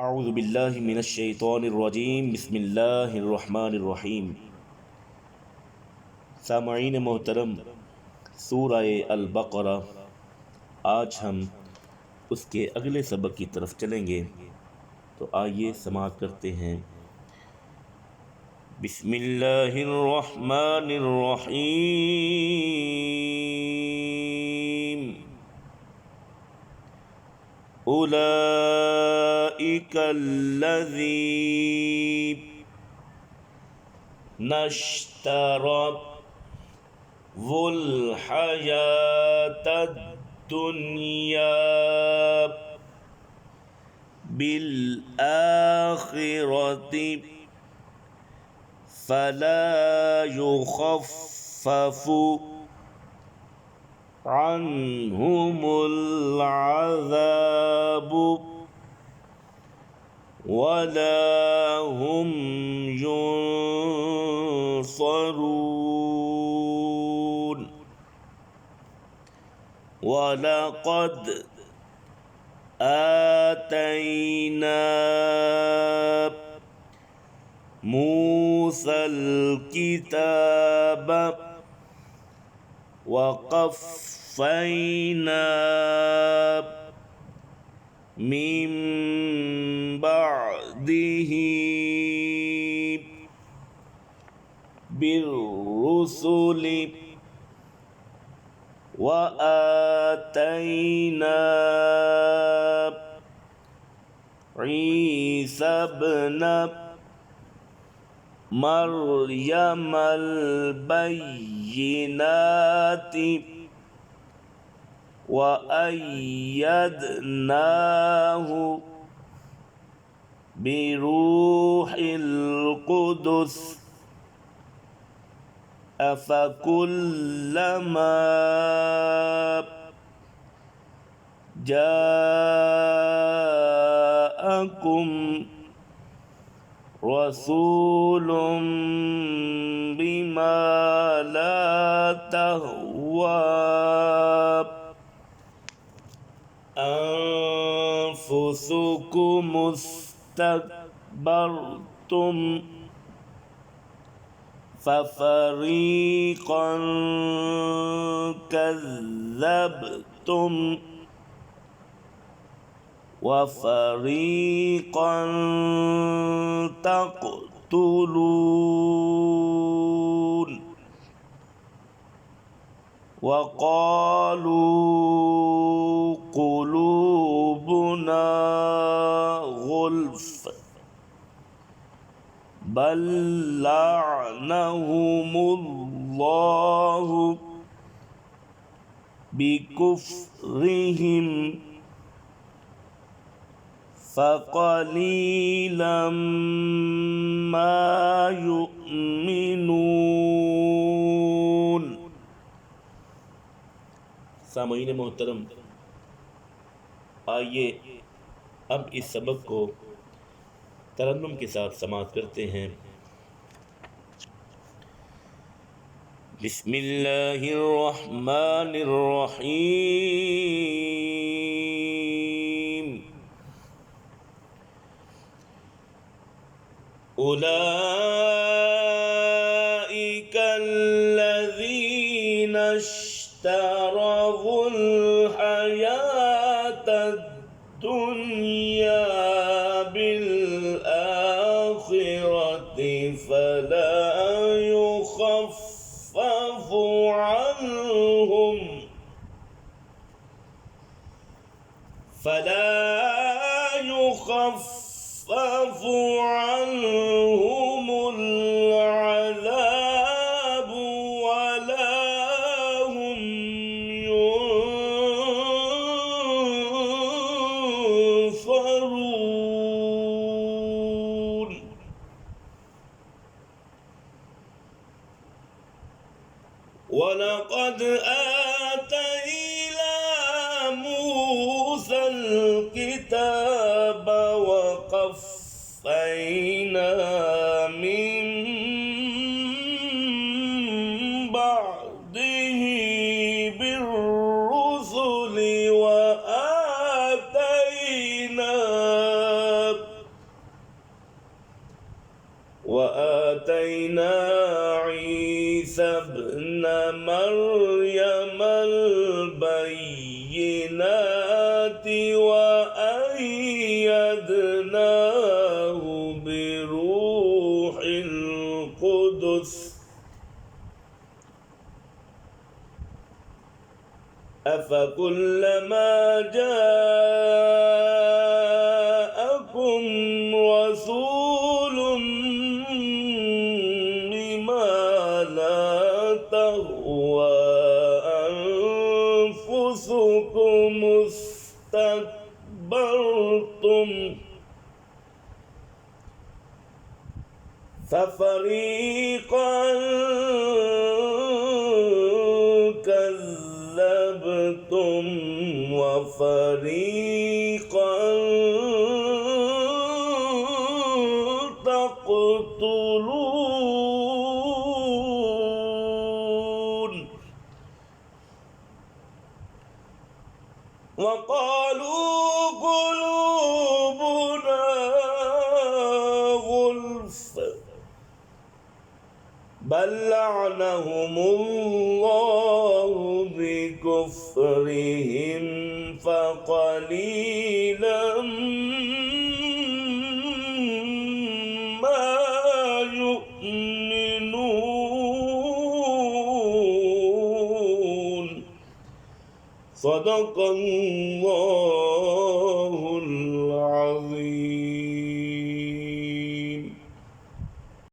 अऊज़ु बिल्लाहि मिनश्शैतानिर्रजीम बिस्मिल्लाहिर्रहमानिर्रहीम। सामईन मोहतरम, सूरह अल-बक़रा आज हम उसके अगले सबक की तरफ चलेंगे, तो आइए समाअत करते हैं। बिस्मिल्लाहिर्रहमानिर्रहीम। उलाइकल्लज़ीना इश्तरवुल हयातद दुनिया बिल आखिरति फला युखफ़्फ़फ़ु अन्हुमुल अज़ाबु वला हुम युनसरून। वलक़द आतैना मूसल किताब वक़फ़्फ़ैना मिन बअदिही बिर्रुसुलि वआतैना ईसा इब्न मर्यमल बय्यिनाति वअय्यदनाहु बिरूहिल क़ुदुस अफ़कुल्लमा जाअकुम रसूलुम बिमा ला तहवा अनफुसुकुमुस्तकबरतुम फ़फ़रीक़न कज़्ज़बतुम वफ़रीक़न तक़तुलून। वक़ालू क़ुलूबुना ग़ुल्फ़ बल लअनहुमुल्लाहु बिकुफ़्रिहिम फ़क़लीलन मा युमिनून। सामईन मोहतरम, आइए अब इस सबक को तरन्नुम के साथ समाअत करते हैं। बिस्मिल्लाहिर्रहमानिर्रहीम। उलाइकल्लज़ीना इश्तरवुल हयातद दुनिया बिल आखिरति फला युखफ़्फ़फ़ु अन्हुमुल अज़ाबु वला हुम युनसरून। वलक़द आतैना मूसल किताब वक़फ़्फ़ैना मिन बअदिही बिर्रुसुलि वआतैना وآتينا عيسى ابن مريم البينات وأيدناه بروح القدس أفكلما جاءكم رسول بما لا تهوى أنفسكم استكبرتم ففريقا كذبتم وفريقا تقتلون وقالوا قلوبنا غلف بل لعنهم الله بكفرهم فقليلا ما يؤمنون صدق الله